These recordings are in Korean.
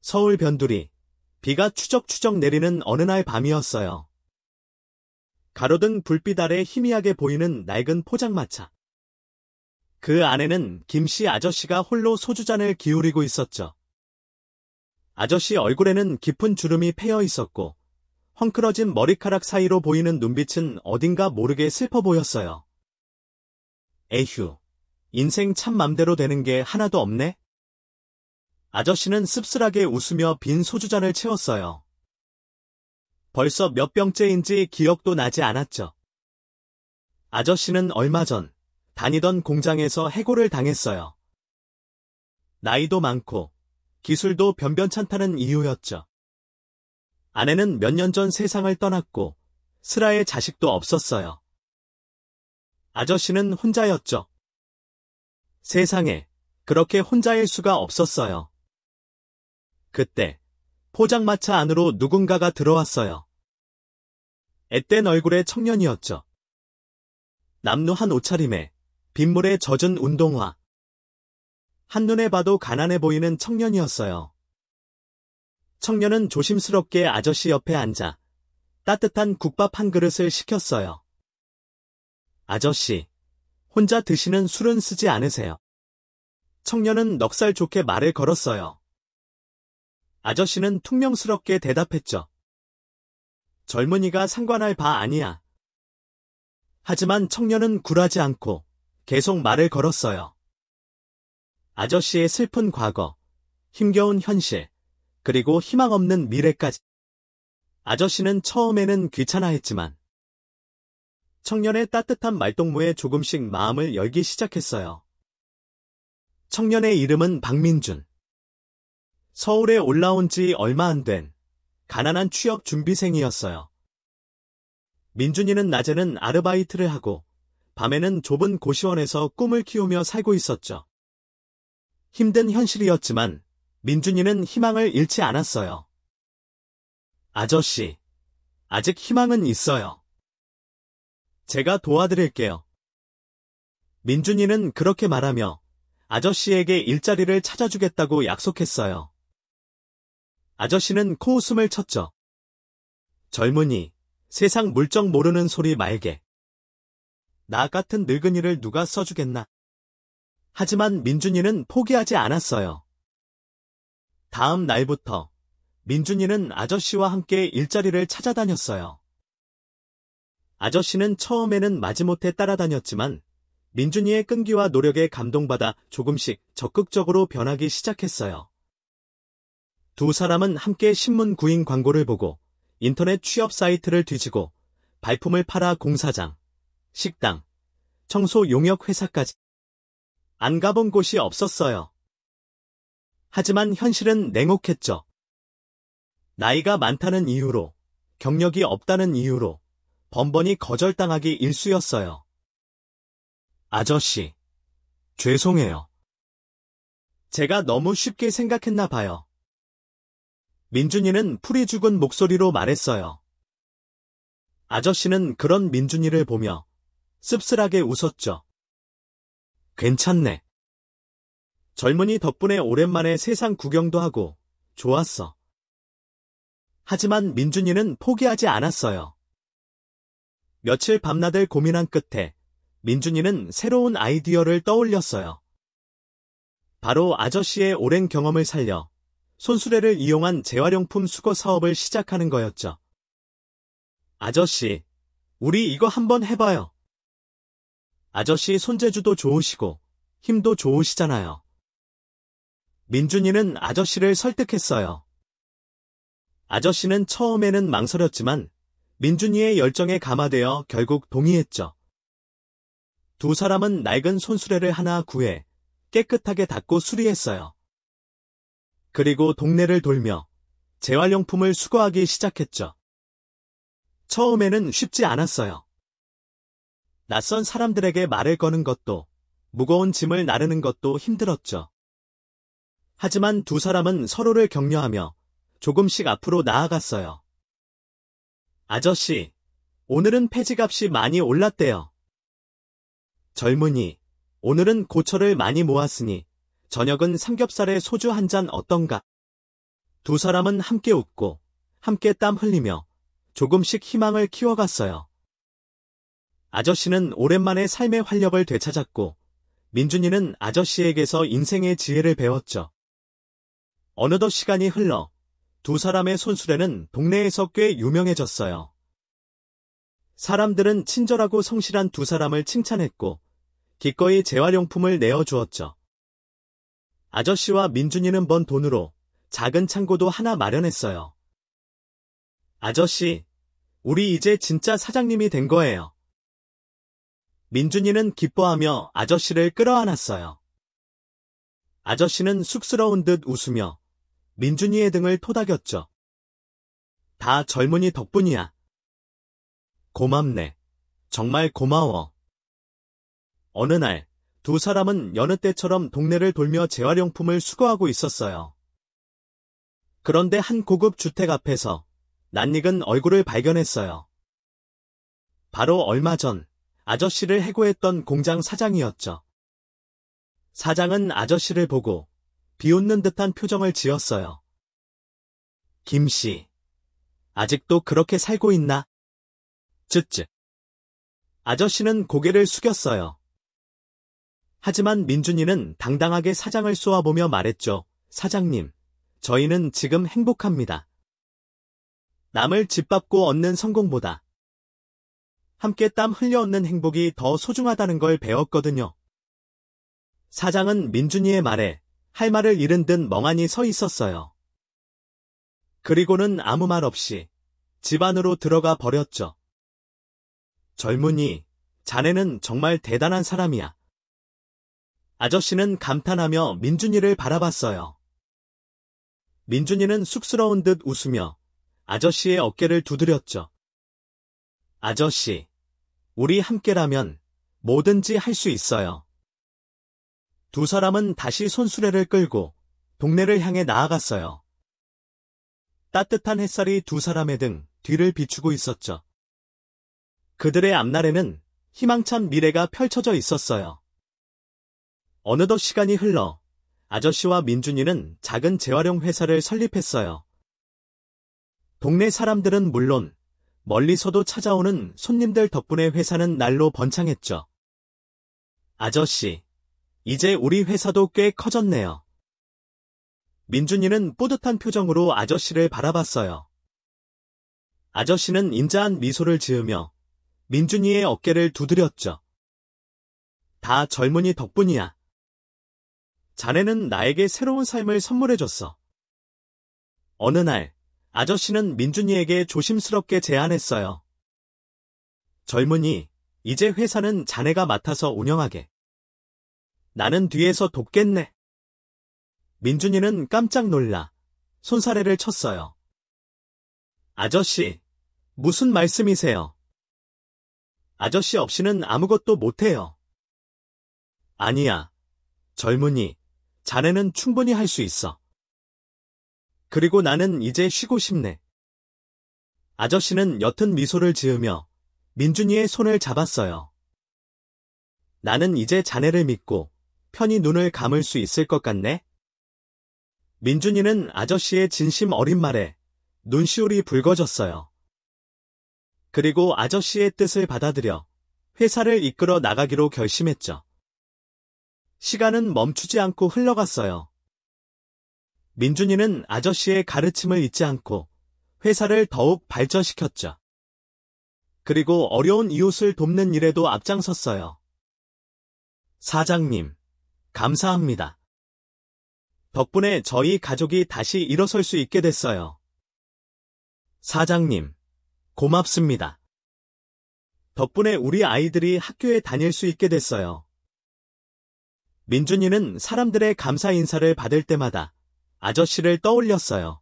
서울 변두리. 비가 추적추적 내리는 어느 날 밤이었어요. 가로등 불빛 아래 희미하게 보이는 낡은 포장마차. 그 안에는 김씨 아저씨가 홀로 소주잔을 기울이고 있었죠. 아저씨 얼굴에는 깊은 주름이 패여 있었고 헝클어진 머리카락 사이로 보이는 눈빛은 어딘가 모르게 슬퍼 보였어요. 에휴, 인생 참 맘대로 되는 게 하나도 없네? 아저씨는 씁쓸하게 웃으며 빈 소주잔을 채웠어요. 벌써 몇 병째인지 기억도 나지 않았죠. 아저씨는 얼마 전 다니던 공장에서 해고를 당했어요. 나이도 많고 기술도 변변찮다는 이유였죠. 아내는 몇 년 전 세상을 떠났고 슬아의 자식도 없었어요. 아저씨는 혼자였죠. 세상에 그렇게 혼자일 수가 없었어요. 그때 포장마차 안으로 누군가가 들어왔어요. 앳된 얼굴의 청년이었죠. 남루한 옷차림에 빗물에 젖은 운동화. 한눈에 봐도 가난해 보이는 청년이었어요. 청년은 조심스럽게 아저씨 옆에 앉아 따뜻한 국밥 한 그릇을 시켰어요. 아저씨, 혼자 드시는 술은 쓰지 않으세요? 청년은 넉살 좋게 말을 걸었어요. 아저씨는 퉁명스럽게 대답했죠. 젊은이가 상관할 바 아니야. 하지만 청년은 굴하지 않고 계속 말을 걸었어요. 아저씨의 슬픈 과거, 힘겨운 현실, 그리고 희망 없는 미래까지. 아저씨는 처음에는 귀찮아했지만 청년의 따뜻한 말동무에 조금씩 마음을 열기 시작했어요. 청년의 이름은 박민준. 서울에 올라온 지 얼마 안 된 가난한 취업 준비생이었어요. 민준이는 낮에는 아르바이트를 하고 밤에는 좁은 고시원에서 꿈을 키우며 살고 있었죠. 힘든 현실이었지만 민준이는 희망을 잃지 않았어요. 아저씨, 아직 희망은 있어요. 제가 도와드릴게요. 민준이는 그렇게 말하며 아저씨에게 일자리를 찾아주겠다고 약속했어요. 아저씨는 코웃음을 쳤죠. 젊은이, 세상 물정 모르는 소리 말게. 나 같은 늙은이를 누가 써주겠나. 하지만 민준이는 포기하지 않았어요. 다음 날부터 민준이는 아저씨와 함께 일자리를 찾아다녔어요. 아저씨는 처음에는 마지못해 따라다녔지만 민준이의 끈기와 노력에 감동받아 조금씩 적극적으로 변하기 시작했어요. 두 사람은 함께 신문 구인 광고를 보고 인터넷 취업 사이트를 뒤지고 발품을 팔아 공사장, 식당, 청소 용역 회사까지 안 가본 곳이 없었어요. 하지만 현실은 냉혹했죠. 나이가 많다는 이유로, 경력이 없다는 이유로 번번이 거절당하기 일쑤였어요. 아저씨, 죄송해요. 제가 너무 쉽게 생각했나 봐요. 민준이는 풀이 죽은 목소리로 말했어요. 아저씨는 그런 민준이를 보며 씁쓸하게 웃었죠. 괜찮네. 젊은이 덕분에 오랜만에 세상 구경도 하고 좋았어. 하지만 민준이는 포기하지 않았어요. 며칠 밤낮을 고민한 끝에 민준이는 새로운 아이디어를 떠올렸어요. 바로 아저씨의 오랜 경험을 살려 손수레를 이용한 재활용품 수거 사업을 시작하는 거였죠. 아저씨, 우리 이거 한번 해봐요. 아저씨 손재주도 좋으시고 힘도 좋으시잖아요. 민준이는 아저씨를 설득했어요. 아저씨는 처음에는 망설였지만 민준이의 열정에 감화되어 결국 동의했죠. 두 사람은 낡은 손수레를 하나 구해 깨끗하게 닦고 수리했어요. 그리고 동네를 돌며 재활용품을 수거하기 시작했죠. 처음에는 쉽지 않았어요. 낯선 사람들에게 말을 거는 것도, 무거운 짐을 나르는 것도 힘들었죠. 하지만 두 사람은 서로를 격려하며 조금씩 앞으로 나아갔어요. 아저씨, 오늘은 폐지값이 많이 올랐대요. 젊은이, 오늘은 고철을 많이 모았으니 저녁은 삼겹살에 소주 한 잔 어떤가? 두 사람은 함께 웃고 함께 땀 흘리며 조금씩 희망을 키워갔어요. 아저씨는 오랜만에 삶의 활력을 되찾았고 민준이는 아저씨에게서 인생의 지혜를 배웠죠. 어느덧 시간이 흘러 두 사람의 손수레는 동네에서 꽤 유명해졌어요. 사람들은 친절하고 성실한 두 사람을 칭찬했고 기꺼이 재활용품을 내어주었죠. 아저씨와 민준이는 번 돈으로 작은 창고도 하나 마련했어요. 아저씨, 우리 이제 진짜 사장님이 된 거예요. 민준이는 기뻐하며 아저씨를 끌어안았어요. 아저씨는 쑥스러운 듯 웃으며 민준이의 등을 토닥였죠. 다 젊은이 덕분이야. 고맙네. 정말 고마워. 어느 날, 두 사람은 여느 때처럼 동네를 돌며 재활용품을 수거하고 있었어요. 그런데 한 고급 주택 앞에서 낯익은 얼굴을 발견했어요. 바로 얼마 전 아저씨를 해고했던 공장 사장이었죠. 사장은 아저씨를 보고 비웃는 듯한 표정을 지었어요. 김씨, 아직도 그렇게 살고 있나? 쯧쯧. 아저씨는 고개를 숙였어요. 하지만 민준이는 당당하게 사장을 쏘아보며 말했죠. 사장님, 저희는 지금 행복합니다. 남을 짓밟고 얻는 성공보다 함께 땀 흘려 얻는 행복이 더 소중하다는 걸 배웠거든요. 사장은 민준이의 말에 할 말을 잃은 듯 멍하니 서 있었어요. 그리고는 아무 말 없이 집 안으로 들어가 버렸죠. 젊은이, 자네는 정말 대단한 사람이야. 아저씨는 감탄하며 민준이를 바라봤어요. 민준이는 쑥스러운 듯 웃으며 아저씨의 어깨를 두드렸죠. 아저씨, 우리 함께라면 뭐든지 할 수 있어요. 두 사람은 다시 손수레를 끌고 동네를 향해 나아갔어요. 따뜻한 햇살이 두 사람의 등 뒤를 비추고 있었죠. 그들의 앞날에는 희망찬 미래가 펼쳐져 있었어요. 어느덧 시간이 흘러 아저씨와 민준이는 작은 재활용 회사를 설립했어요. 동네 사람들은 물론 멀리서도 찾아오는 손님들 덕분에 회사는 날로 번창했죠. 아저씨, 이제 우리 회사도 꽤 커졌네요. 민준이는 뿌듯한 표정으로 아저씨를 바라봤어요. 아저씨는 인자한 미소를 지으며 민준이의 어깨를 두드렸죠. 다 젊은이 덕분이야. 자네는 나에게 새로운 삶을 선물해줬어. 어느 날, 아저씨는 민준이에게 조심스럽게 제안했어요. 젊은이, 이제 회사는 자네가 맡아서 운영하게. 나는 뒤에서 돕겠네. 민준이는 깜짝 놀라 손사래를 쳤어요. 아저씨, 무슨 말씀이세요? 아저씨 없이는 아무것도 못해요. 아니야, 젊은이, 자네는 충분히 할 수 있어. 그리고 나는 이제 쉬고 싶네. 아저씨는 옅은 미소를 지으며 민준이의 손을 잡았어요. 나는 이제 자네를 믿고 편히 눈을 감을 수 있을 것 같네. 민준이는 아저씨의 진심 어린 말에 눈시울이 붉어졌어요. 그리고 아저씨의 뜻을 받아들여 회사를 이끌어 나가기로 결심했죠. 시간은 멈추지 않고 흘러갔어요. 민준이는 아저씨의 가르침을 잊지 않고 회사를 더욱 발전시켰죠. 그리고 어려운 이웃을 돕는 일에도 앞장섰어요. 사장님, 감사합니다. 덕분에 저희 가족이 다시 일어설 수 있게 됐어요. 사장님, 고맙습니다. 덕분에 우리 아이들이 학교에 다닐 수 있게 됐어요. 민준이는 사람들의 감사 인사를 받을 때마다 아저씨를 떠올렸어요.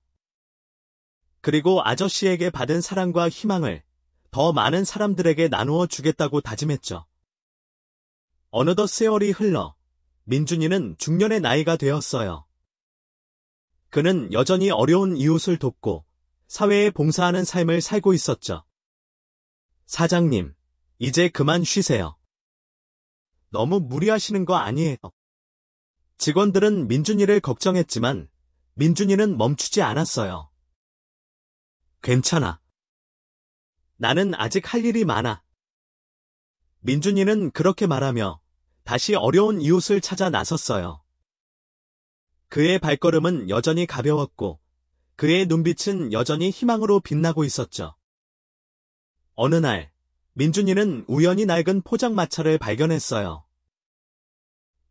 그리고 아저씨에게 받은 사랑과 희망을 더 많은 사람들에게 나누어 주겠다고 다짐했죠. 어느덧 세월이 흘러 민준이는 중년의 나이가 되었어요. 그는 여전히 어려운 이웃을 돕고 사회에 봉사하는 삶을 살고 있었죠. 사장님, 이제 그만 쉬세요. 너무 무리하시는 거 아니에요? 직원들은 민준이를 걱정했지만 민준이는 멈추지 않았어요. 괜찮아. 나는 아직 할 일이 많아. 민준이는 그렇게 말하며 다시 어려운 이웃을 찾아 나섰어요. 그의 발걸음은 여전히 가벼웠고 그의 눈빛은 여전히 희망으로 빛나고 있었죠. 어느 날, 민준이는 우연히 낡은 포장마차를 발견했어요.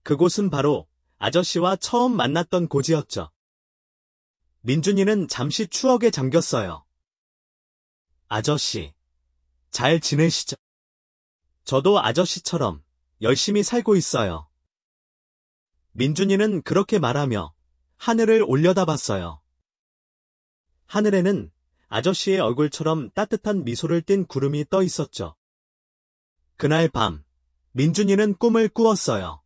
그곳은 바로 아저씨와 처음 만났던 곳이었죠. 민준이는 잠시 추억에 잠겼어요. 아저씨, 잘 지내시죠? 저도 아저씨처럼 열심히 살고 있어요. 민준이는 그렇게 말하며 하늘을 올려다봤어요. 하늘에는 아저씨의 얼굴처럼 따뜻한 미소를 띤 구름이 떠 있었죠. 그날 밤, 민준이는 꿈을 꾸었어요.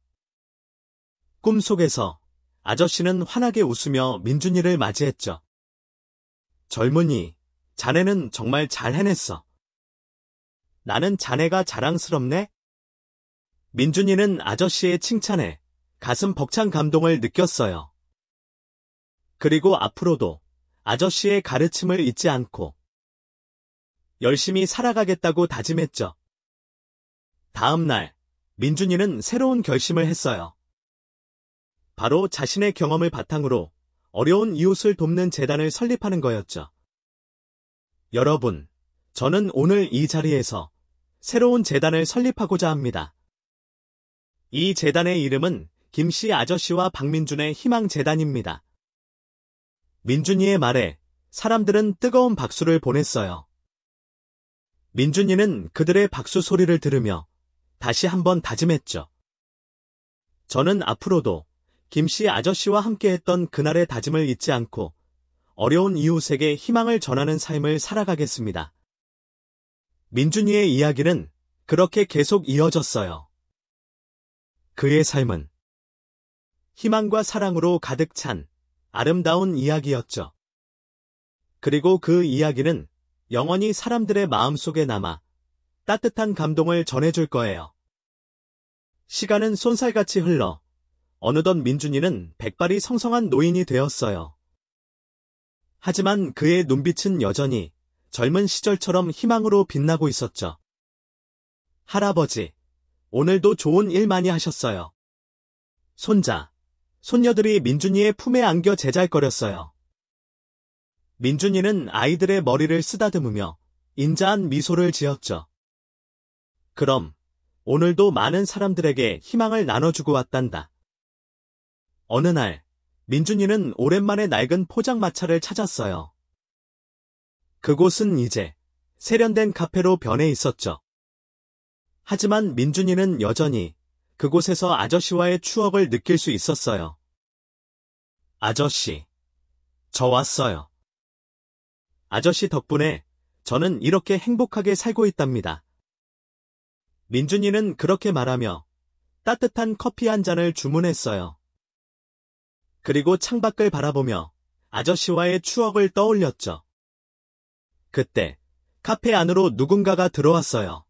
꿈속에서 아저씨는 환하게 웃으며 민준이를 맞이했죠. 젊은이, 자네는 정말 잘 해냈어. 나는 자네가 자랑스럽네? 민준이는 아저씨의 칭찬에 가슴 벅찬 감동을 느꼈어요. 그리고 앞으로도 아저씨의 가르침을 잊지 않고 열심히 살아가겠다고 다짐했죠. 다음 날, 민준이는 새로운 결심을 했어요. 바로 자신의 경험을 바탕으로 어려운 이웃을 돕는 재단을 설립하는 거였죠. 여러분, 저는 오늘 이 자리에서 새로운 재단을 설립하고자 합니다. 이 재단의 이름은 김씨 아저씨와 박민준의 희망재단입니다. 민준이의 말에 사람들은 뜨거운 박수를 보냈어요. 민준이는 그들의 박수 소리를 들으며 다시 한번 다짐했죠. 저는 앞으로도 김씨 아저씨와 함께했던 그날의 다짐을 잊지 않고 어려운 이웃에게 희망을 전하는 삶을 살아가겠습니다. 민준이의 이야기는 그렇게 계속 이어졌어요. 그의 삶은 희망과 사랑으로 가득 찬 아름다운 이야기였죠. 그리고 그 이야기는 영원히 사람들의 마음속에 남아 따뜻한 감동을 전해줄 거예요. 시간은 쏜살같이 흘러 어느덧 민준이는 백발이 성성한 노인이 되었어요. 하지만 그의 눈빛은 여전히 젊은 시절처럼 희망으로 빛나고 있었죠. 할아버지, 오늘도 좋은 일 많이 하셨어요. 손자, 손녀들이 민준이의 품에 안겨 제잘거렸어요. 민준이는 아이들의 머리를 쓰다듬으며 인자한 미소를 지었죠. 그럼 오늘도 많은 사람들에게 희망을 나눠주고 왔단다. 어느 날, 민준이는 오랜만에 낡은 포장마차를 찾았어요. 그곳은 이제 세련된 카페로 변해 있었죠. 하지만 민준이는 여전히 그곳에서 아저씨와의 추억을 느낄 수 있었어요. 아저씨, 저 왔어요. 아저씨 덕분에 저는 이렇게 행복하게 살고 있답니다. 민준이는 그렇게 말하며 따뜻한 커피 한 잔을 주문했어요. 그리고 창밖을 바라보며 아저씨와의 추억을 떠올렸죠. 그때 카페 안으로 누군가가 들어왔어요.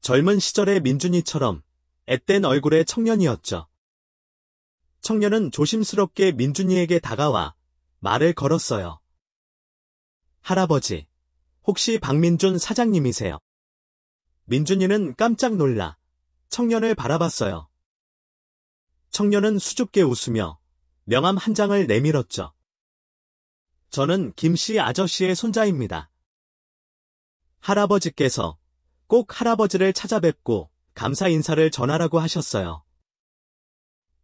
젊은 시절의 민준이처럼 앳된 얼굴의 청년이었죠. 청년은 조심스럽게 민준이에게 다가와 말을 걸었어요. 할아버지, 혹시 박민준 사장님이세요? 민준이는 깜짝 놀라 청년을 바라봤어요. 청년은 수줍게 웃으며 명함 한 장을 내밀었죠. 저는 김씨 아저씨의 손자입니다. 할아버지께서 꼭 할아버지를 찾아뵙고 감사 인사를 전하라고 하셨어요.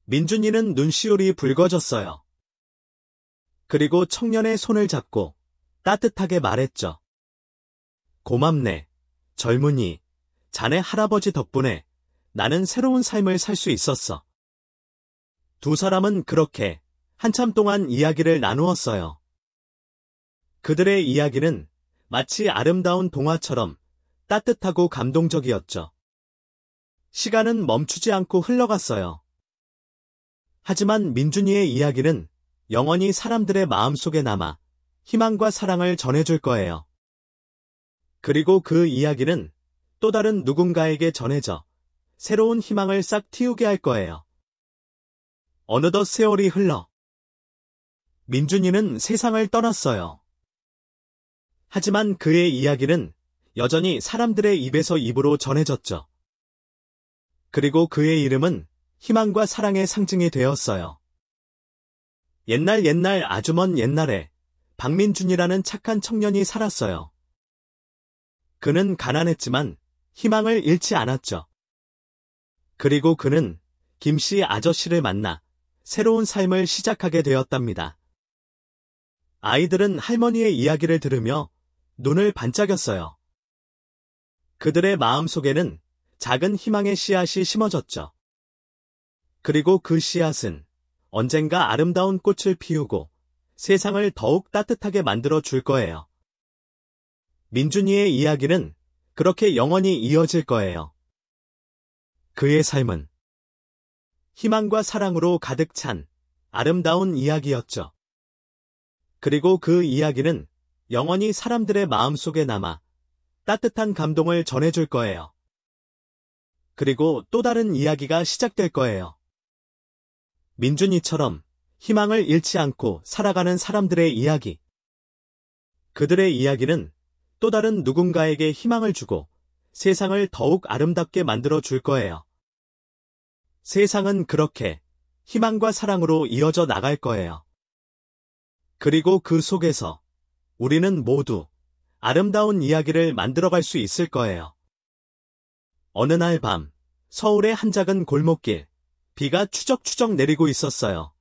민준이는 눈시울이 붉어졌어요. 그리고 청년의 손을 잡고 따뜻하게 말했죠. 고맙네, 젊은이. 자네 할아버지 덕분에 나는 새로운 삶을 살 수 있었어. 두 사람은 그렇게 한참 동안 이야기를 나누었어요. 그들의 이야기는 마치 아름다운 동화처럼 따뜻하고 감동적이었죠. 시간은 멈추지 않고 흘러갔어요. 하지만 민준이의 이야기는 영원히 사람들의 마음속에 남아 희망과 사랑을 전해줄 거예요. 그리고 그 이야기는 또 다른 누군가에게 전해져 새로운 희망을 싹 틔우게 할 거예요. 어느덧 세월이 흘러 민준이는 세상을 떠났어요. 하지만 그의 이야기는 여전히 사람들의 입에서 입으로 전해졌죠. 그리고 그의 이름은 희망과 사랑의 상징이 되었어요. 옛날 아주 먼 옛날에 박민준이라는 착한 청년이 살았어요. 그는 가난했지만 희망을 잃지 않았죠. 그리고 그는 김씨 아저씨를 만나 새로운 삶을 시작하게 되었답니다. 아이들은 할머니의 이야기를 들으며 눈을 반짝였어요. 그들의 마음속에는 작은 희망의 씨앗이 심어졌죠. 그리고 그 씨앗은 언젠가 아름다운 꽃을 피우고 세상을 더욱 따뜻하게 만들어 줄 거예요. 민준이의 이야기는 그렇게 영원히 이어질 거예요. 그의 삶은 희망과 사랑으로 가득 찬 아름다운 이야기였죠. 그리고 그 이야기는 영원히 사람들의 마음속에 남아 따뜻한 감동을 전해줄 거예요. 그리고 또 다른 이야기가 시작될 거예요. 민준이처럼 희망을 잃지 않고 살아가는 사람들의 이야기. 그들의 이야기는 또 다른 누군가에게 희망을 주고 세상을 더욱 아름답게 만들어 줄 거예요. 세상은 그렇게 희망과 사랑으로 이어져 나갈 거예요. 그리고 그 속에서 우리는 모두 아름다운 이야기를 만들어갈 수 있을 거예요. 어느 날 밤, 서울의 한 작은 골목길, 비가 추적추적 내리고 있었어요.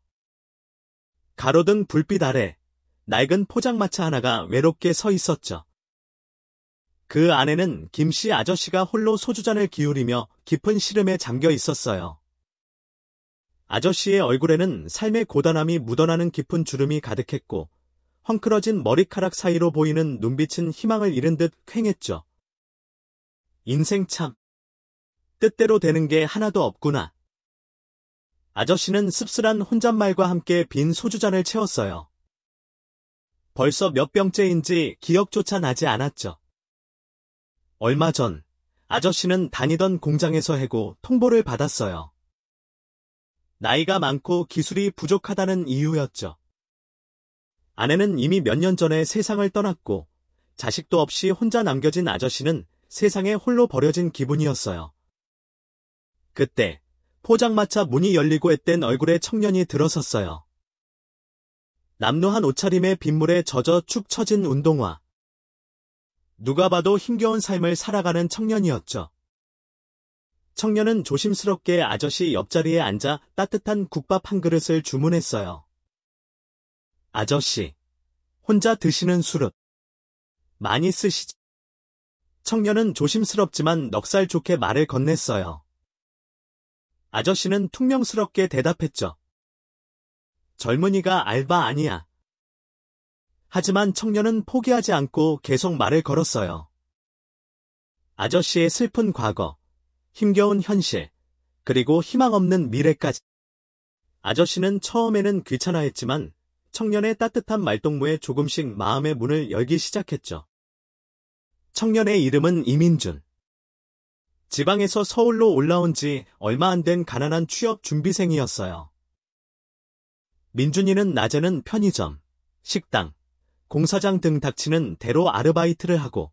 가로등 불빛 아래 낡은 포장마차 하나가 외롭게 서 있었죠. 그 안에는 김씨 아저씨가 홀로 소주잔을 기울이며 깊은 시름에 잠겨 있었어요. 아저씨의 얼굴에는 삶의 고단함이 묻어나는 깊은 주름이 가득했고 헝클어진 머리카락 사이로 보이는 눈빛은 희망을 잃은 듯 퀭했죠. 인생 참 뜻대로 되는 게 하나도 없구나. 아저씨는 씁쓸한 혼잣말과 함께 빈 소주잔을 채웠어요. 벌써 몇 병째인지 기억조차 나지 않았죠. 얼마 전 아저씨는 다니던 공장에서 해고 통보를 받았어요. 나이가 많고 기술이 부족하다는 이유였죠. 아내는 이미 몇 년 전에 세상을 떠났고 자식도 없이 혼자 남겨진 아저씨는 세상에 홀로 버려진 기분이었어요. 그때 포장마차 문이 열리고 앳된 얼굴의 청년이 들어섰어요. 남루한 옷차림에 빗물에 젖어 축 처진 운동화. 누가 봐도 힘겨운 삶을 살아가는 청년이었죠. 청년은 조심스럽게 아저씨 옆자리에 앉아 따뜻한 국밥 한 그릇을 주문했어요. 아저씨, 혼자 드시는 술은 많이 쓰시지? 청년은 조심스럽지만 넉살 좋게 말을 건넸어요. 아저씨는 퉁명스럽게 대답했죠. 젊은이가 알바 아니야. 하지만 청년은 포기하지 않고 계속 말을 걸었어요. 아저씨의 슬픈 과거, 힘겨운 현실, 그리고 희망 없는 미래까지. 아저씨는 처음에는 귀찮아했지만 청년의 따뜻한 말동무에 조금씩 마음의 문을 열기 시작했죠. 청년의 이름은 이민준. 지방에서 서울로 올라온 지 얼마 안 된 가난한 취업 준비생이었어요. 민준이는 낮에는 편의점, 식당, 공사장 등 닥치는 대로 아르바이트를 하고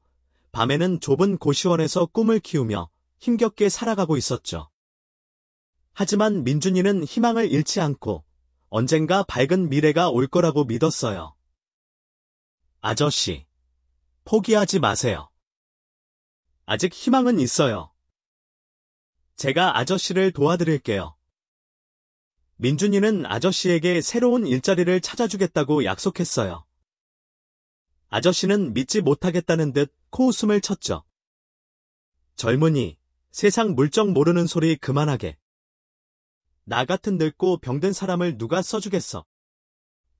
밤에는 좁은 고시원에서 꿈을 키우며 힘겹게 살아가고 있었죠. 하지만 민준이는 희망을 잃지 않고 언젠가 밝은 미래가 올 거라고 믿었어요. 아저씨, 포기하지 마세요. 아직 희망은 있어요. 제가 아저씨를 도와드릴게요. 민준이는 아저씨에게 새로운 일자리를 찾아주겠다고 약속했어요. 아저씨는 믿지 못하겠다는 듯 코웃음을 쳤죠. 젊은이, 세상 물정 모르는 소리 그만하게. 나 같은 늙고 병든 사람을 누가 써주겠어.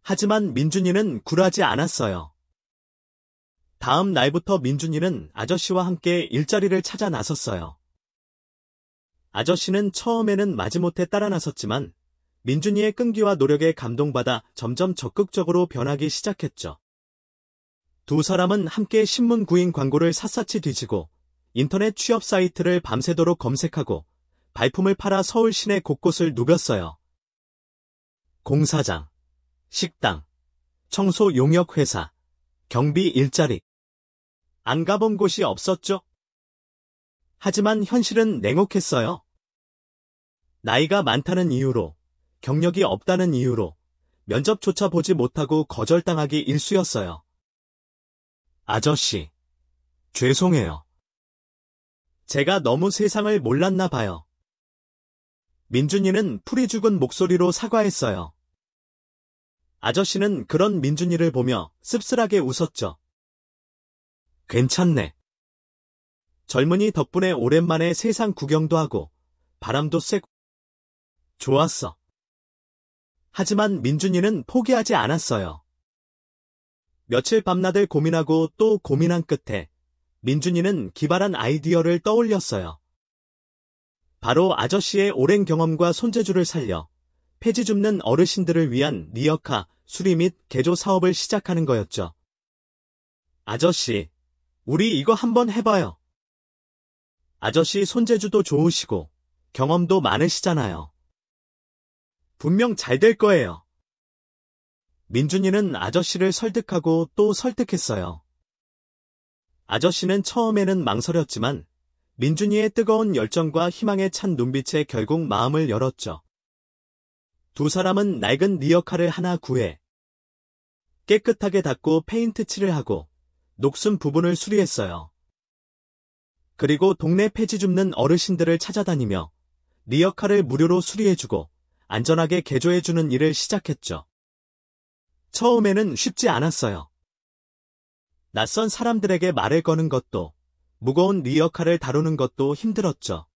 하지만 민준이는 굴하지 않았어요. 다음 날부터 민준이는 아저씨와 함께 일자리를 찾아 나섰어요. 아저씨는 처음에는 마지못해 따라 나섰지만 민준이의 끈기와 노력에 감동받아 점점 적극적으로 변하기 시작했죠. 두 사람은 함께 신문 구인 광고를 샅샅이 뒤지고 인터넷 취업 사이트를 밤새도록 검색하고 발품을 팔아 서울 시내 곳곳을 누볐어요. 공사장, 식당, 청소 용역 회사, 경비 일자리. 안 가본 곳이 없었죠? 하지만 현실은 냉혹했어요. 나이가 많다는 이유로, 경력이 없다는 이유로 면접조차 보지 못하고 거절당하기 일쑤였어요. 아저씨, 죄송해요. 제가 너무 세상을 몰랐나 봐요. 민준이는 풀이 죽은 목소리로 사과했어요. 아저씨는 그런 민준이를 보며 씁쓸하게 웃었죠. 괜찮네. 젊은이 덕분에 오랜만에 세상 구경도 하고 바람도 쐬고 좋았어. 하지만 민준이는 포기하지 않았어요. 며칠 밤낮을 고민하고 또 고민한 끝에 민준이는 기발한 아이디어를 떠올렸어요. 바로 아저씨의 오랜 경험과 손재주를 살려 폐지 줍는 어르신들을 위한 리어카, 수리 및 개조 사업을 시작하는 거였죠. 아저씨, 우리 이거 한번 해봐요. 아저씨 손재주도 좋으시고 경험도 많으시잖아요. 분명 잘 될 거예요. 민준이는 아저씨를 설득하고 또 설득했어요. 아저씨는 처음에는 망설였지만 민준이의 뜨거운 열정과 희망에 찬 눈빛에 결국 마음을 열었죠. 두 사람은 낡은 리어카를 하나 구해 깨끗하게 닦고 페인트 칠을 하고 녹슨 부분을 수리했어요. 그리고 동네 폐지 줍는 어르신들을 찾아다니며 리어카를 무료로 수리해주고 안전하게 개조해주는 일을 시작했죠. 처음에는 쉽지 않았어요. 낯선 사람들에게 말을 거는 것도, 무거운 리어카를 다루는 것도 힘들었죠.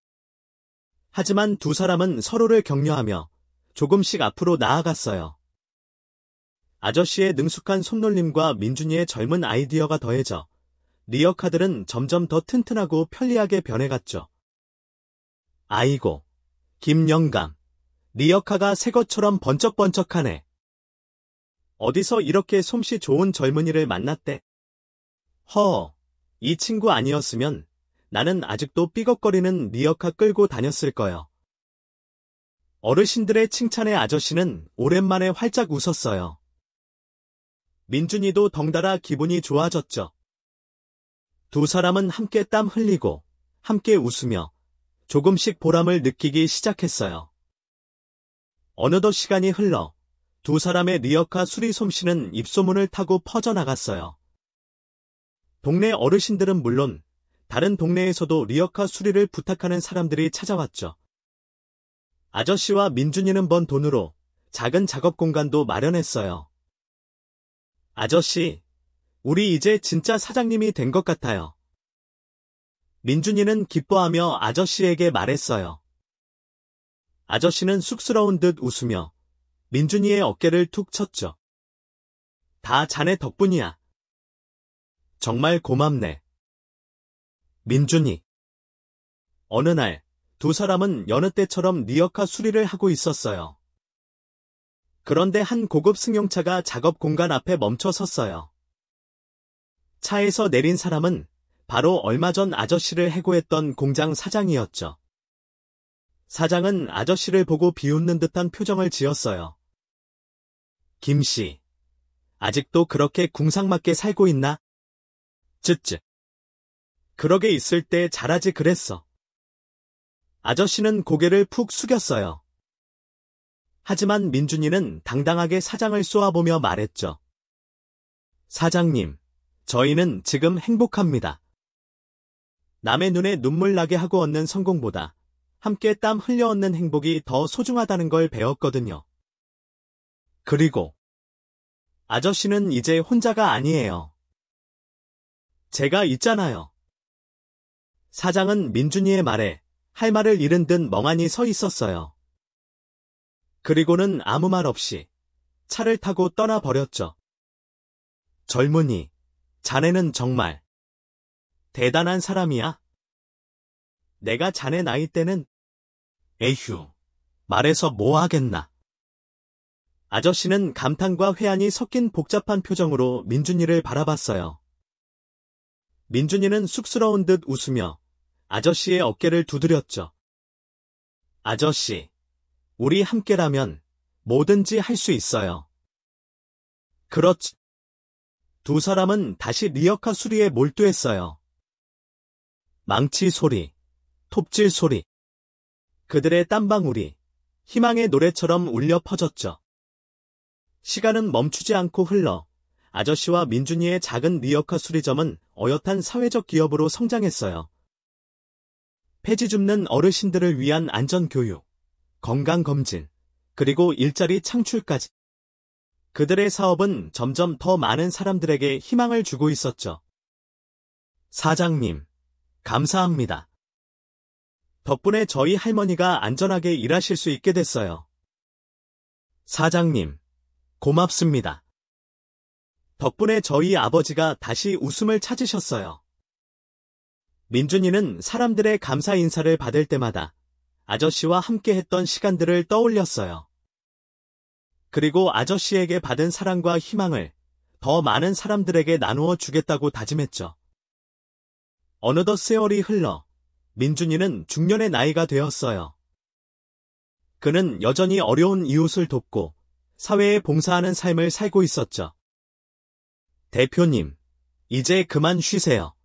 하지만 두 사람은 서로를 격려하며 조금씩 앞으로 나아갔어요. 아저씨의 능숙한 손놀림과 민준이의 젊은 아이디어가 더해져 리어카들은 점점 더 튼튼하고 편리하게 변해갔죠. 아이고, 김영감, 리어카가 새 것처럼 번쩍번쩍하네. 어디서 이렇게 솜씨 좋은 젊은이를 만났대? 이 친구 아니었으면 나는 아직도 삐걱거리는 리어카 끌고 다녔을 거요. 어르신들의 칭찬에 아저씨는 오랜만에 활짝 웃었어요. 민준이도 덩달아 기분이 좋아졌죠. 두 사람은 함께 땀 흘리고 함께 웃으며 조금씩 보람을 느끼기 시작했어요. 어느덧 시간이 흘러 두 사람의 리어카 수리 솜씨는 입소문을 타고 퍼져나갔어요. 동네 어르신들은 물론 다른 동네에서도 리어카 수리를 부탁하는 사람들이 찾아왔죠. 아저씨와 민준이는 번 돈으로 작은 작업 공간도 마련했어요. 아저씨, 우리 이제 진짜 사장님이 된 것 같아요. 민준이는 기뻐하며 아저씨에게 말했어요. 아저씨는 쑥스러운 듯 웃으며 민준이의 어깨를 툭 쳤죠. 다 자네 덕분이야. 정말 고맙네. 민준이. 어느 날, 두 사람은 여느 때처럼 리어카 수리를 하고 있었어요. 그런데 한 고급 승용차가 작업 공간 앞에 멈춰 섰어요. 차에서 내린 사람은 바로 얼마 전 아저씨를 해고했던 공장 사장이었죠. 사장은 아저씨를 보고 비웃는 듯한 표정을 지었어요. 김씨, 아직도 그렇게 궁상맞게 살고 있나? 쯧쯧. 그러게 있을 때 잘하지 그랬어. 아저씨는 고개를 푹 숙였어요. 하지만 민준이는 당당하게 사장을 쏘아보며 말했죠. 사장님, 저희는 지금 행복합니다. 남의 눈에 눈물 나게 하고 얻는 성공보다 함께 땀 흘려 얻는 행복이 더 소중하다는 걸 배웠거든요. 그리고 아저씨는 이제 혼자가 아니에요. 제가 있잖아요. 사장은 민준이의 말에 할 말을 잃은 듯 멍하니 서 있었어요. 그리고는 아무 말 없이 차를 타고 떠나버렸죠. 젊은이, 자네는 정말 대단한 사람이야. 내가 자네 나이 때는 에휴, 말해서 뭐 하겠나. 아저씨는 감탄과 회한이 섞인 복잡한 표정으로 민준이를 바라봤어요. 민준이는 쑥스러운 듯 웃으며 아저씨의 어깨를 두드렸죠. 아저씨, 우리 함께라면 뭐든지 할 수 있어요. 그렇지. 두 사람은 다시 리어카 수리에 몰두했어요. 망치 소리, 톱질 소리. 그들의 땀방울이 희망의 노래처럼 울려 퍼졌죠. 시간은 멈추지 않고 흘러 아저씨와 민준이의 작은 리어카 수리점은 어엿한 사회적 기업으로 성장했어요. 폐지 줍는 어르신들을 위한 안전교육, 건강검진, 그리고 일자리 창출까지. 그들의 사업은 점점 더 많은 사람들에게 희망을 주고 있었죠. 사장님, 감사합니다. 덕분에 저희 할머니가 안전하게 일하실 수 있게 됐어요. 사장님, 고맙습니다. 덕분에 저희 아버지가 다시 웃음을 찾으셨어요. 민준이는 사람들의 감사 인사를 받을 때마다 아저씨와 함께 했던 시간들을 떠올렸어요. 그리고 아저씨에게 받은 사랑과 희망을 더 많은 사람들에게 나누어 주겠다고 다짐했죠. 어느덧 세월이 흘러 민준이는 중년의 나이가 되었어요. 그는 여전히 어려운 이웃을 돕고 사회에 봉사하는 삶을 살고 있었죠. 대표님, 이제 그만 쉬세요.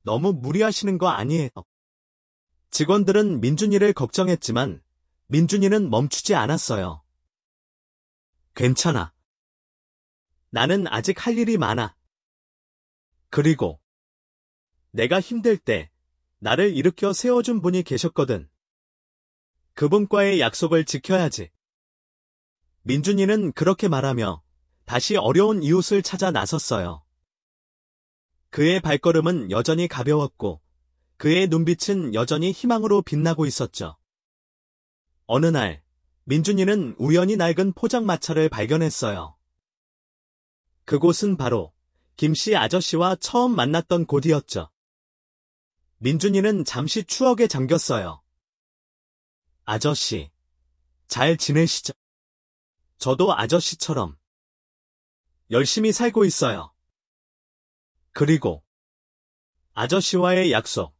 너무 무리하시는 거 아니에요? 직원들은 민준이를 걱정했지만 민준이는 멈추지 않았어요. 괜찮아. 나는 아직 할 일이 많아. 그리고 내가 힘들 때 나를 일으켜 세워준 분이 계셨거든. 그분과의 약속을 지켜야지. 민준이는 그렇게 말하며 다시 어려운 이웃을 찾아 나섰어요. 그의 발걸음은 여전히 가벼웠고 그의 눈빛은 여전히 희망으로 빛나고 있었죠. 어느 날 민준이는 우연히 낡은 포장마차를 발견했어요. 그곳은 바로 김씨 아저씨와 처음 만났던 곳이었죠. 민준이는 잠시 추억에 잠겼어요. 아저씨, 잘 지내시죠? 저도 아저씨처럼 열심히 살고 있어요. 그리고 아저씨와의 약속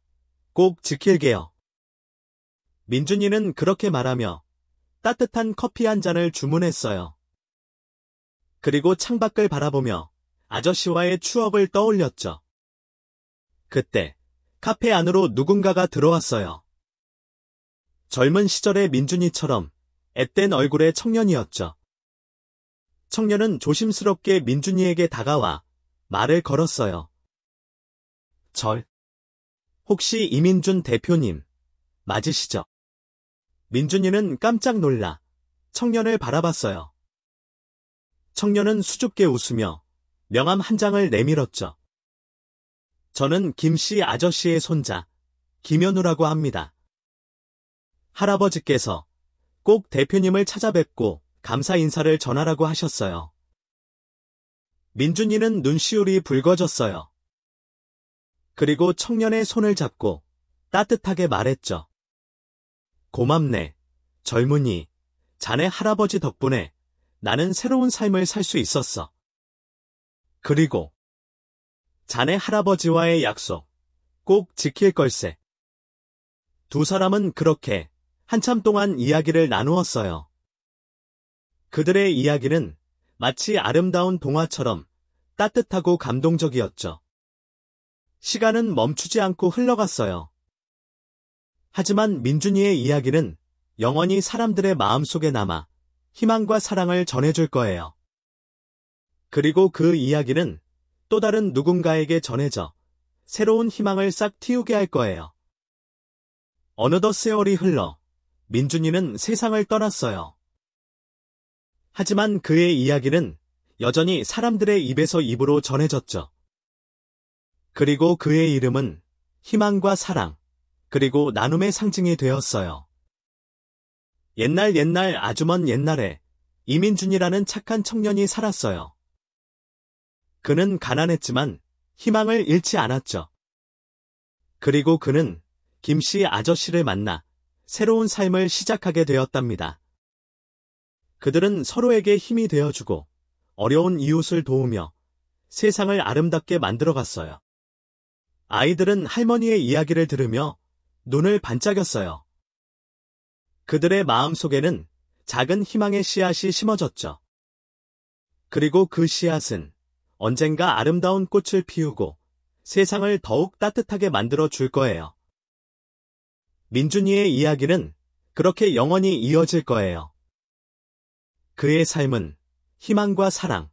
꼭 지킬게요. 민준이는 그렇게 말하며 따뜻한 커피 한 잔을 주문했어요. 그리고 창밖을 바라보며 아저씨와의 추억을 떠올렸죠. 그때 카페 안으로 누군가가 들어왔어요. 젊은 시절의 민준이처럼 앳된 얼굴의 청년이었죠. 청년은 조심스럽게 민준이에게 다가와 말을 걸었어요. 혹시 이민준 대표님 맞으시죠? 민준이는 깜짝 놀라 청년을 바라봤어요. 청년은 수줍게 웃으며 명함 한 장을 내밀었죠. 저는 김씨 아저씨의 손자 김현우라고 합니다. 할아버지께서 꼭 대표님을 찾아뵙고 감사 인사를 전하라고 하셨어요. 민준이는 눈시울이 붉어졌어요. 그리고 청년의 손을 잡고 따뜻하게 말했죠. 고맙네, 젊은이. 자네 할아버지 덕분에 나는 새로운 삶을 살 수 있었어. 그리고 자네 할아버지와의 약속 꼭 지킬 걸세. 두 사람은 그렇게 한참 동안 이야기를 나누었어요. 그들의 이야기는 마치 아름다운 동화처럼 따뜻하고 감동적이었죠. 시간은 멈추지 않고 흘러갔어요. 하지만 민준이의 이야기는 영원히 사람들의 마음속에 남아 희망과 사랑을 전해줄 거예요. 그리고 그 이야기는 또 다른 누군가에게 전해져 새로운 희망을 싹 틔우게 할 거예요. 어느덧 세월이 흘러 민준이는 세상을 떠났어요. 하지만 그의 이야기는 여전히 사람들의 입에서 입으로 전해졌죠. 그리고 그의 이름은 희망과 사랑, 그리고 나눔의 상징이 되었어요. 옛날 아주 먼 옛날에 이민준이라는 착한 청년이 살았어요. 그는 가난했지만 희망을 잃지 않았죠. 그리고 그는 김씨 아저씨를 만나 새로운 삶을 시작하게 되었답니다. 그들은 서로에게 힘이 되어주고 어려운 이웃을 도우며 세상을 아름답게 만들어갔어요. 아이들은 할머니의 이야기를 들으며 눈을 반짝였어요. 그들의 마음속에는 작은 희망의 씨앗이 심어졌죠. 그리고 그 씨앗은 언젠가 아름다운 꽃을 피우고 세상을 더욱 따뜻하게 만들어 줄 거예요. 민준이의 이야기는 그렇게 영원히 이어질 거예요. 그의 삶은 희망과 사랑,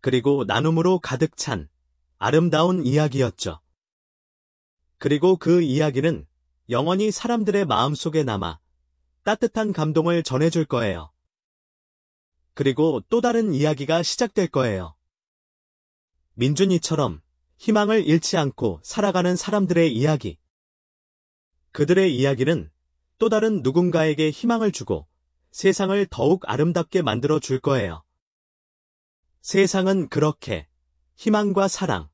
그리고 나눔으로 가득 찬 아름다운 이야기였죠. 그리고 그 이야기는 영원히 사람들의 마음속에 남아 따뜻한 감동을 전해줄 거예요. 그리고 또 다른 이야기가 시작될 거예요. 민준이처럼 희망을 잃지 않고 살아가는 사람들의 이야기. 그들의 이야기는 또 다른 누군가에게 희망을 주고 세상을 더욱 아름답게 만들어 줄 거예요. 세상은 그렇게 희망과 사랑,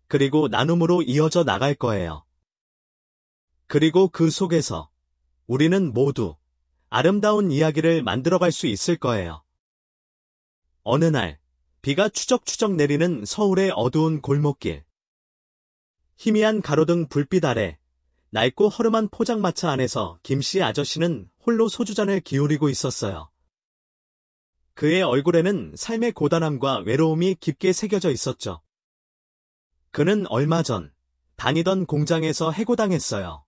그리고 나눔으로 이어져 나갈 거예요. 그리고 그 속에서 우리는 모두 아름다운 이야기를 만들어갈 수 있을 거예요. 어느 날, 비가 추적추적 내리는 서울의 어두운 골목길. 희미한 가로등 불빛 아래 낡고 허름한 포장마차 안에서 김씨 아저씨는 홀로 소주잔을 기울이고 있었어요. 그의 얼굴에는 삶의 고단함과 외로움이 깊게 새겨져 있었죠. 그는 얼마 전 다니던 공장에서 해고당했어요.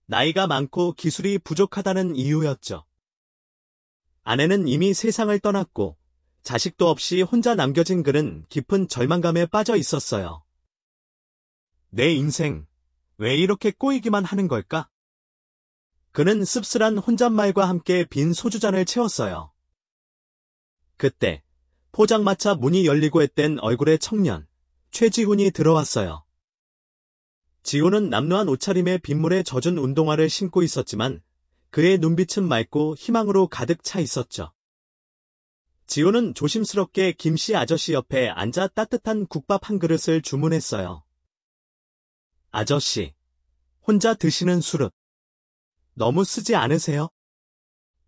나이가 많고 기술이 부족하다는 이유였죠. 아내는 이미 세상을 떠났고 자식도 없이 혼자 남겨진 그는 깊은 절망감에 빠져 있었어요. 내 인생, 왜 이렇게 꼬이기만 하는 걸까? 그는 씁쓸한 혼잣말과 함께 빈 소주잔을 채웠어요. 그때 포장마차 문이 열리고 앳된 얼굴의 청년, 최지훈이 들어왔어요. 지훈은 남루한 옷차림에 빗물에 젖은 운동화를 신고 있었지만 그의 눈빛은 맑고 희망으로 가득 차 있었죠. 지훈은 조심스럽게 김씨 아저씨 옆에 앉아 따뜻한 국밥 한 그릇을 주문했어요. 아저씨, 혼자 드시는 술은 너무 쓰지 않으세요?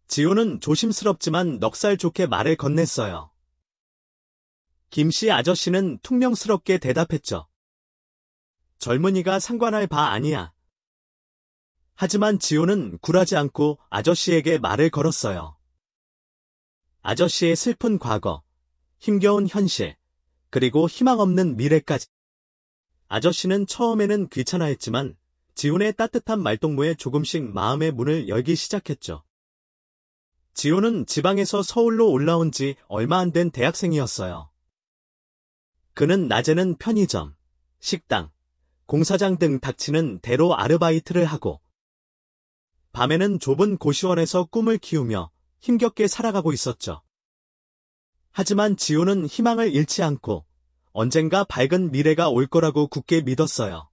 지훈은 조심스럽지만 넉살 좋게 말을 건넸어요. 김씨 아저씨는 퉁명스럽게 대답했죠. 젊은이가 상관할 바 아니야. 하지만 지훈은 굴하지 않고 아저씨에게 말을 걸었어요. 아저씨의 슬픈 과거, 힘겨운 현실, 그리고 희망 없는 미래까지. 아저씨는 처음에는 귀찮아했지만 지훈의 따뜻한 말동무에 조금씩 마음의 문을 열기 시작했죠. 지훈은 지방에서 서울로 올라온 지 얼마 안 된 대학생이었어요. 그는 낮에는 편의점, 식당, 공사장 등 닥치는 대로 아르바이트를 하고 밤에는 좁은 고시원에서 꿈을 키우며 힘겹게 살아가고 있었죠. 하지만 지훈은 희망을 잃지 않고 언젠가 밝은 미래가 올 거라고 굳게 믿었어요.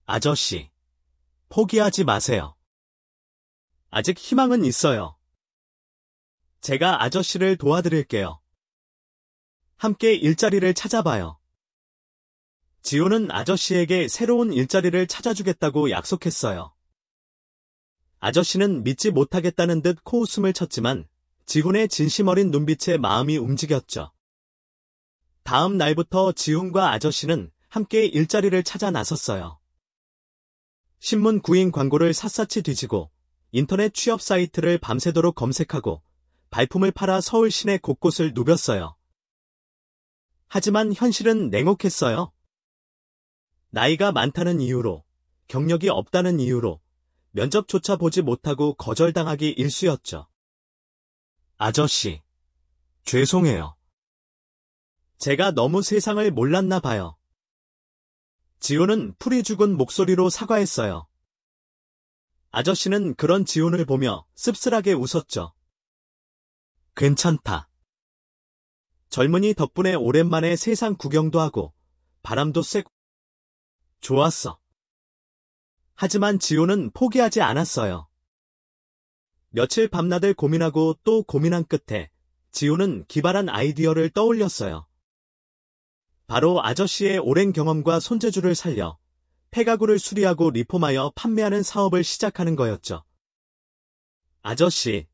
아저씨, 포기하지 마세요. 아직 희망은 있어요. 제가 아저씨를 도와드릴게요. 함께 일자리를 찾아봐요. 지훈은 아저씨에게 새로운 일자리를 찾아주겠다고 약속했어요. 아저씨는 믿지 못하겠다는 듯 코웃음을 쳤지만 지훈의 진심 어린 눈빛에 마음이 움직였죠. 다음 날부터 지훈과 아저씨는 함께 일자리를 찾아 나섰어요. 신문 구인 광고를 샅샅이 뒤지고 인터넷 취업 사이트를 밤새도록 검색하고 발품을 팔아 서울 시내 곳곳을 누볐어요. 하지만 현실은 냉혹했어요. 나이가 많다는 이유로, 경력이 없다는 이유로 면접조차 보지 못하고 거절당하기 일쑤였죠. 아저씨, 죄송해요. 제가 너무 세상을 몰랐나 봐요. 지훈은 풀이 죽은 목소리로 사과했어요. 아저씨는 그런 지훈을 보며 씁쓸하게 웃었죠. 괜찮다. 젊은이 덕분에 오랜만에 세상 구경도 하고 바람도 쐬고 좋았어. 하지만 지훈은 포기하지 않았어요. 며칠 밤낮을 고민하고 또 고민한 끝에 지훈은 기발한 아이디어를 떠올렸어요. 바로 아저씨의 오랜 경험과 손재주를 살려 폐가구를 수리하고 리폼하여 판매하는 사업을 시작하는 거였죠. 아저씨,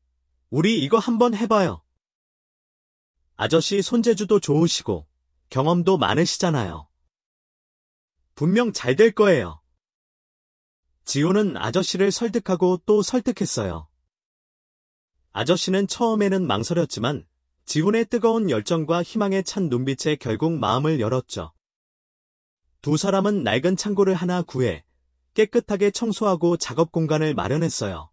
우리 이거 한번 해봐요. 아저씨 손재주도 좋으시고 경험도 많으시잖아요. 분명 잘 될 거예요. 지훈은 아저씨를 설득하고 또 설득했어요. 아저씨는 처음에는 망설였지만 지훈의 뜨거운 열정과 희망에 찬 눈빛에 결국 마음을 열었죠. 두 사람은 낡은 창고를 하나 구해 깨끗하게 청소하고 작업 공간을 마련했어요.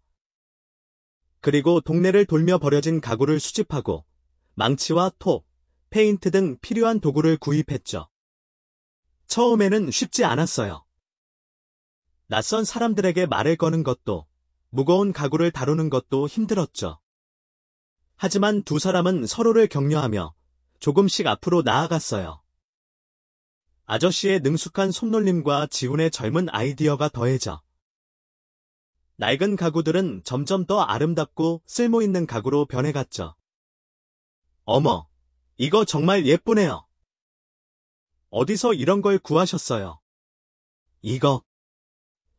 그리고 동네를 돌며 버려진 가구를 수집하고 망치와 톱, 페인트 등 필요한 도구를 구입했죠. 처음에는 쉽지 않았어요. 낯선 사람들에게 말을 거는 것도, 무거운 가구를 다루는 것도 힘들었죠. 하지만 두 사람은 서로를 격려하며 조금씩 앞으로 나아갔어요. 아저씨의 능숙한 손놀림과 지훈의 젊은 아이디어가 더해져 낡은 가구들은 점점 더 아름답고 쓸모있는 가구로 변해갔죠. 어머, 이거 정말 예쁘네요. 어디서 이런 걸 구하셨어요? 이거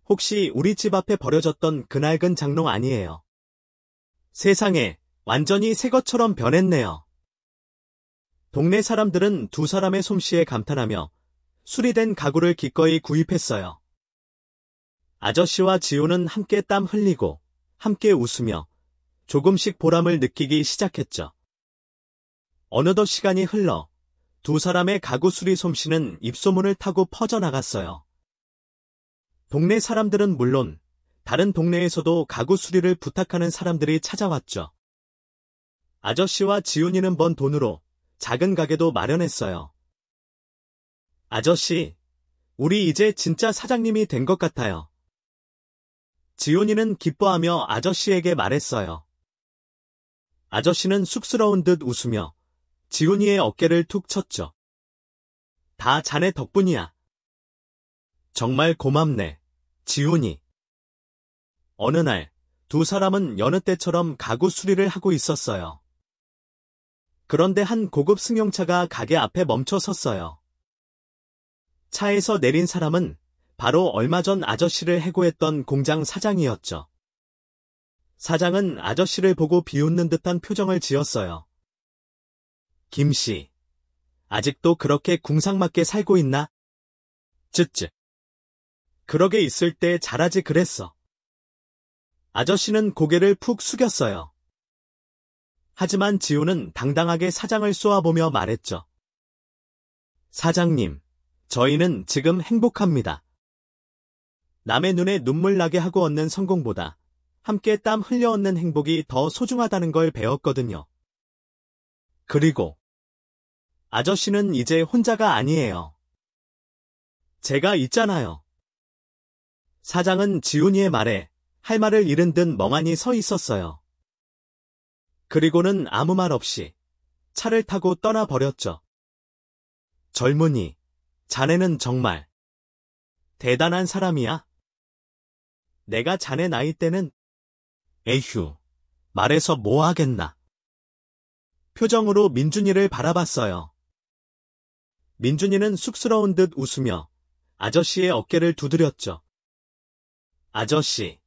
혹시 우리 집 앞에 버려졌던 그 낡은 장롱 아니에요? 세상에, 완전히 새 것처럼 변했네요. 동네 사람들은 두 사람의 솜씨에 감탄하며 수리된 가구를 기꺼이 구입했어요. 아저씨와 지훈은 함께 땀 흘리고 함께 웃으며 조금씩 보람을 느끼기 시작했죠. 어느덧 시간이 흘러 두 사람의 가구 수리 솜씨는 입소문을 타고 퍼져나갔어요. 동네 사람들은 물론 다른 동네에서도 가구 수리를 부탁하는 사람들이 찾아왔죠. 아저씨와 지훈이는 번 돈으로 작은 가게도 마련했어요. 아저씨, 우리 이제 진짜 사장님이 된 것 같아요. 지훈이는 기뻐하며 아저씨에게 말했어요. 아저씨는 쑥스러운 듯 웃으며 지훈이의 어깨를 툭 쳤죠. 다 자네 덕분이야. 정말 고맙네, 지훈이. 어느 날, 두 사람은 여느 때처럼 가구 수리를 하고 있었어요. 그런데 한 고급 승용차가 가게 앞에 멈춰 섰어요. 차에서 내린 사람은 바로 얼마 전 아저씨를 해고했던 공장 사장이었죠. 사장은 아저씨를 보고 비웃는 듯한 표정을 지었어요. 김씨, 아직도 그렇게 궁상맞게 살고 있나? 쯧쯧. 그러게 있을 때 잘하지 그랬어. 아저씨는 고개를 푹 숙였어요. 하지만 지훈은 당당하게 사장을 쏘아보며 말했죠. 사장님, 저희는 지금 행복합니다. 남의 눈에 눈물 나게 하고 얻는 성공보다 함께 땀 흘려 얻는 행복이 더 소중하다는 걸 배웠거든요. 그리고 아저씨는 이제 혼자가 아니에요. 제가 있잖아요. 사장은 지훈이의 말에 할 말을 잃은 듯 멍하니 서 있었어요. 그리고는 아무 말 없이 차를 타고 떠나버렸죠. 젊은이, 자네는 정말 대단한 사람이야. 내가 자네 나이 때는 에휴, 말해서 뭐 하겠나. 표정으로 민준이를 바라봤어요. 민준이는 쑥스러운 듯 웃으며 아저씨의 어깨를 두드렸죠. 아저씨,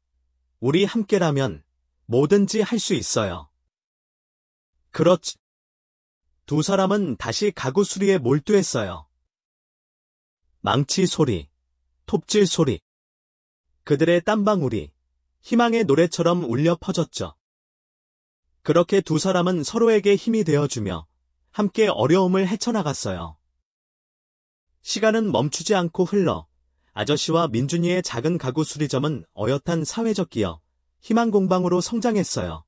우리 함께라면 뭐든지 할 수 있어요. 그렇지. 두 사람은 다시 가구 수리에 몰두했어요. 망치 소리, 톱질 소리. 그들의 땀방울이 희망의 노래처럼 울려 퍼졌죠. 그렇게 두 사람은 서로에게 힘이 되어주며 함께 어려움을 헤쳐나갔어요. 시간은 멈추지 않고 흘러 아저씨와 민준이의 작은 가구 수리점은 어엿한 사회적 기업, 희망공방으로 성장했어요.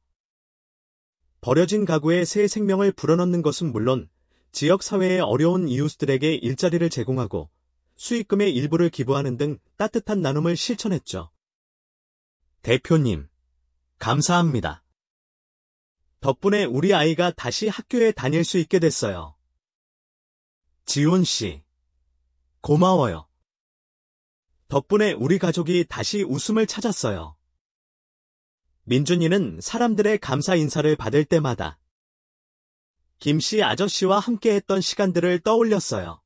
버려진 가구에 새 생명을 불어넣는 것은 물론 지역사회의 어려운 이웃들에게 일자리를 제공하고 수익금의 일부를 기부하는 등 따뜻한 나눔을 실천했죠. 대표님, 감사합니다. 덕분에 우리 아이가 다시 학교에 다닐 수 있게 됐어요. 지훈 씨, 고마워요. 덕분에 우리 가족이 다시 웃음을 찾았어요. 민준이는 사람들의 감사 인사를 받을 때마다 김씨 아저씨와 함께했던 시간들을 떠올렸어요.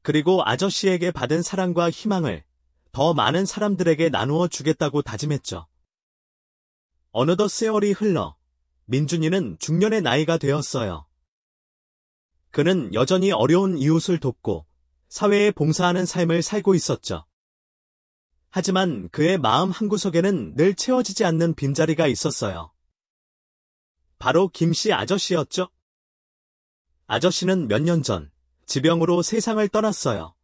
그리고 아저씨에게 받은 사랑과 희망을 더 많은 사람들에게 나누어 주겠다고 다짐했죠. 어느덧 세월이 흘러 민준이는 중년의 나이가 되었어요. 그는 여전히 어려운 이웃을 돕고 사회에 봉사하는 삶을 살고 있었죠. 하지만 그의 마음 한구석에는 늘 채워지지 않는 빈자리가 있었어요. 바로 김씨 아저씨였죠. 아저씨는 몇 년 전 지병으로 세상을 떠났어요.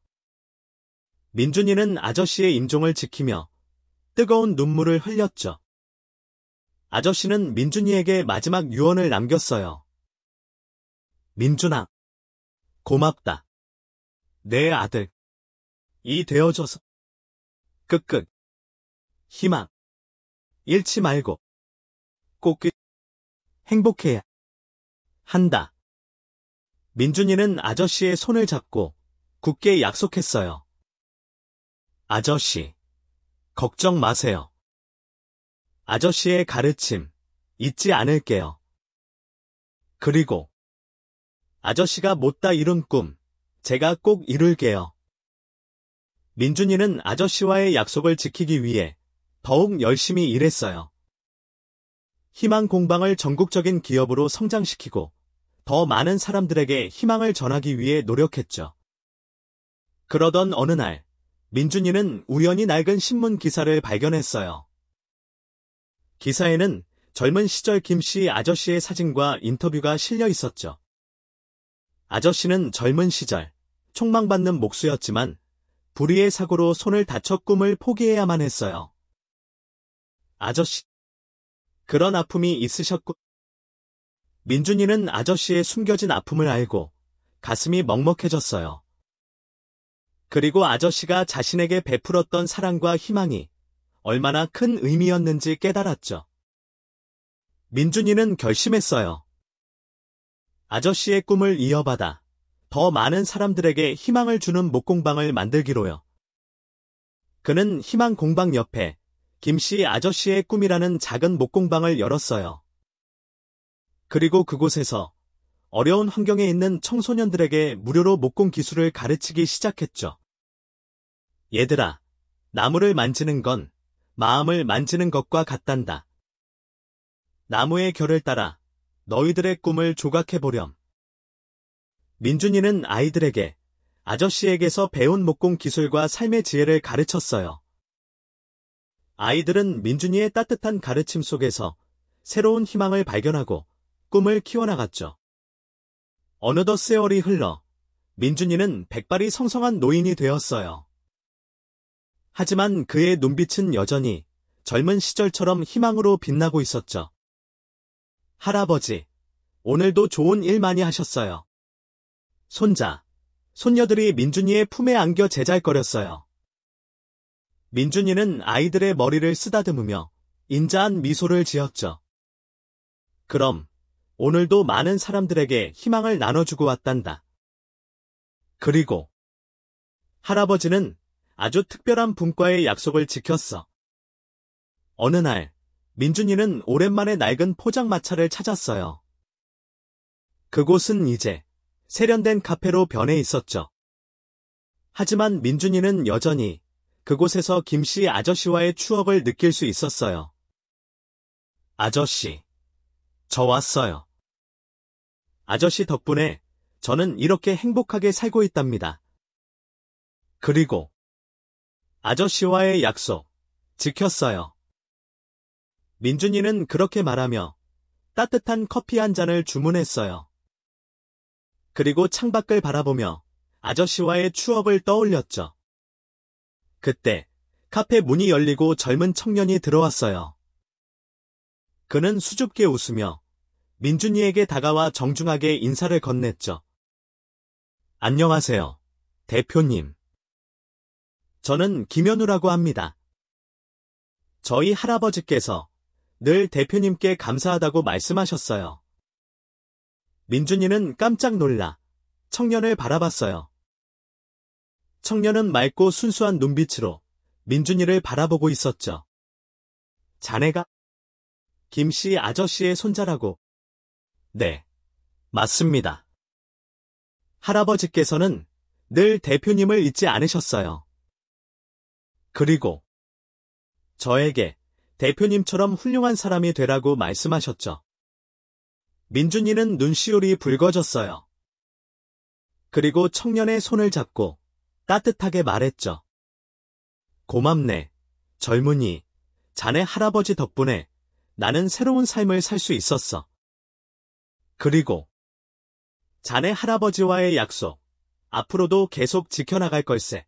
민준이는 아저씨의 임종을 지키며 뜨거운 눈물을 흘렸죠. 아저씨는 민준이에게 마지막 유언을 남겼어요. 민준아, 고맙다. 내 아들. 이 되어줘서. 끝끝. 희망. 잃지 말고. 꼭 행복해야 한다. 민준이는 아저씨의 손을 잡고 굳게 약속했어요. 아저씨, 걱정 마세요. 아저씨의 가르침 잊지 않을게요. 그리고 아저씨가 못다 이룬 꿈 제가 꼭 이룰게요. 민준이는 아저씨와의 약속을 지키기 위해 더욱 열심히 일했어요. 희망 공방을 전국적인 기업으로 성장시키고 더 많은 사람들에게 희망을 전하기 위해 노력했죠. 그러던 어느 날, 민준이는 우연히 낡은 신문 기사를 발견했어요. 기사에는 젊은 시절 김씨 아저씨의 사진과 인터뷰가 실려 있었죠. 아저씨는 젊은 시절 촉망받는 목수였지만 불의의 사고로 손을 다쳐 꿈을 포기해야만 했어요. 아저씨, 그런 아픔이 있으셨고. 민준이는 아저씨의 숨겨진 아픔을 알고 가슴이 먹먹해졌어요. 그리고 아저씨가 자신에게 베풀었던 사랑과 희망이 얼마나 큰 의미였는지 깨달았죠. 민준이는 결심했어요. 아저씨의 꿈을 이어받아 더 많은 사람들에게 희망을 주는 목공방을 만들기로요. 그는 희망 공방 옆에 김씨 아저씨의 꿈이라는 작은 목공방을 열었어요. 그리고 그곳에서 어려운 환경에 있는 청소년들에게 무료로 목공 기술을 가르치기 시작했죠. 얘들아, 나무를 만지는 건 마음을 만지는 것과 같단다. 나무의 결을 따라 너희들의 꿈을 조각해보렴. 민준이는 아이들에게 아저씨에게서 배운 목공 기술과 삶의 지혜를 가르쳤어요. 아이들은 민준이의 따뜻한 가르침 속에서 새로운 희망을 발견하고 꿈을 키워나갔죠. 어느덧 세월이 흘러 민준이는 백발이 성성한 노인이 되었어요. 하지만 그의 눈빛은 여전히 젊은 시절처럼 희망으로 빛나고 있었죠. 할아버지, 오늘도 좋은 일 많이 하셨어요. 손자, 손녀들이 민준이의 품에 안겨 제잘거렸어요. 민준이는 아이들의 머리를 쓰다듬으며 인자한 미소를 지었죠. 그럼 오늘도 많은 사람들에게 희망을 나눠주고 왔단다. 그리고 할아버지는 아주 특별한 분과의 약속을 지켰어. 어느 날 민준이는 오랜만에 낡은 포장마차를 찾았어요. 그곳은 이제 세련된 카페로 변해 있었죠. 하지만 민준이는 여전히 그곳에서 김씨 아저씨와의 추억을 느낄 수 있었어요. 아저씨, 저 왔어요. 아저씨 덕분에 저는 이렇게 행복하게 살고 있답니다. 그리고 아저씨와의 약속 지켰어요. 민준이는 그렇게 말하며 따뜻한 커피 한 잔을 주문했어요. 그리고 창밖을 바라보며 아저씨와의 추억을 떠올렸죠. 그때 카페 문이 열리고 젊은 청년이 들어왔어요. 그는 수줍게 웃으며 민준이에게 다가와 정중하게 인사를 건넸죠. 안녕하세요, 대표님. 저는 김현우라고 합니다. 저희 할아버지께서 늘 대표님께 감사하다고 말씀하셨어요. 민준이는 깜짝 놀라 청년을 바라봤어요. 청년은 맑고 순수한 눈빛으로 민준이를 바라보고 있었죠. 자네가 김씨 아저씨의 손자라고. 네, 맞습니다. 할아버지께서는 늘 대표님을 잊지 않으셨어요. 그리고 저에게 대표님처럼 훌륭한 사람이 되라고 말씀하셨죠. 민준이는 눈시울이 붉어졌어요. 그리고 청년의 손을 잡고 따뜻하게 말했죠. 고맙네, 젊은이. 자네 할아버지 덕분에 나는 새로운 삶을 살 수 있었어. 그리고 자네 할아버지와의 약속, 앞으로도 계속 지켜나갈 걸세.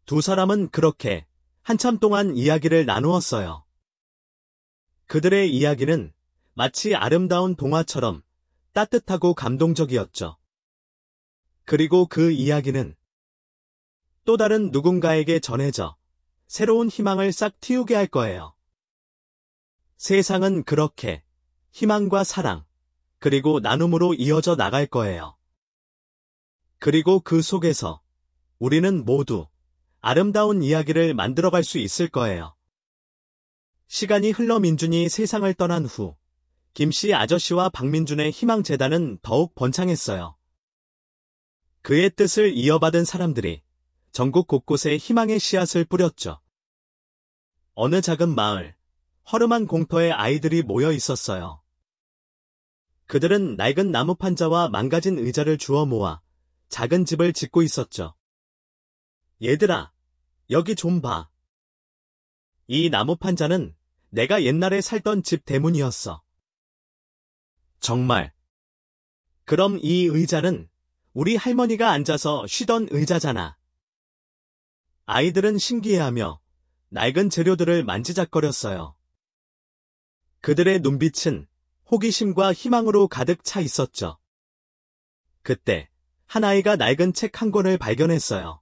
두 사람은 그렇게 한참 동안 이야기를 나누었어요. 그들의 이야기는 마치 아름다운 동화처럼 따뜻하고 감동적이었죠. 그리고 그 이야기는 또 다른 누군가에게 전해져 새로운 희망을 싹 틔우게 할 거예요. 세상은 그렇게 희망과 사랑, 그리고 나눔으로 이어져 나갈 거예요. 그리고 그 속에서 우리는 모두 아름다운 이야기를 만들어갈 수 있을 거예요. 시간이 흘러 민준이 세상을 떠난 후 김씨 아저씨와 박민준의 희망재단은 더욱 번창했어요. 그의 뜻을 이어받은 사람들이 전국 곳곳에 희망의 씨앗을 뿌렸죠. 어느 작은 마을, 허름한 공터에 아이들이 모여 있었어요. 그들은 낡은 나무 판자와 망가진 의자를 주워 모아 작은 집을 짓고 있었죠. 얘들아, 여기 좀 봐. 이 나무 판자는 내가 옛날에 살던 집 대문이었어. 정말. 그럼 이 의자는 우리 할머니가 앉아서 쉬던 의자잖아. 아이들은 신기해하며 낡은 재료들을 만지작거렸어요. 그들의 눈빛은 호기심과 희망으로 가득 차 있었죠. 그때 한 아이가 낡은 책 한 권을 발견했어요.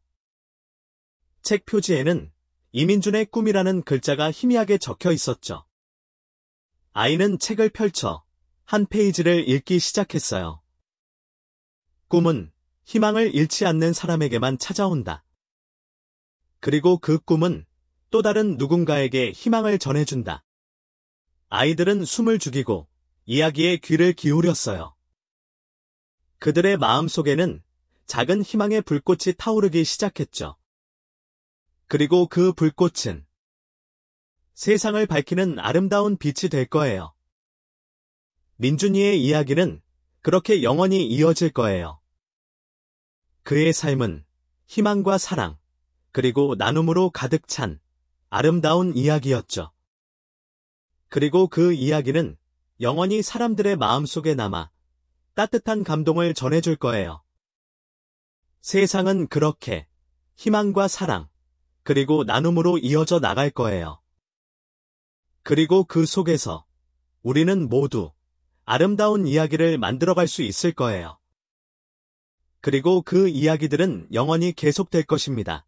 책 표지에는 이민준의 꿈이라는 글자가 희미하게 적혀 있었죠. 아이는 책을 펼쳐 한 페이지를 읽기 시작했어요. 꿈은 희망을 잃지 않는 사람에게만 찾아온다. 그리고 그 꿈은 또 다른 누군가에게 희망을 전해준다. 아이들은 숨을 죽이고 이야기에 귀를 기울였어요. 그들의 마음속에는 작은 희망의 불꽃이 타오르기 시작했죠. 그리고 그 불꽃은 세상을 밝히는 아름다운 빛이 될 거예요. 민준이의 이야기는 그렇게 영원히 이어질 거예요. 그의 삶은 희망과 사랑, 그리고 나눔으로 가득 찬 아름다운 이야기였죠. 그리고 그 이야기는 영원히 사람들의 마음속에 남아 따뜻한 감동을 전해줄 거예요. 세상은 그렇게 희망과 사랑, 그리고 나눔으로 이어져 나갈 거예요. 그리고 그 속에서 우리는 모두 아름다운 이야기를 만들어갈 수 있을 거예요. 그리고 그 이야기들은 영원히 계속될 것입니다.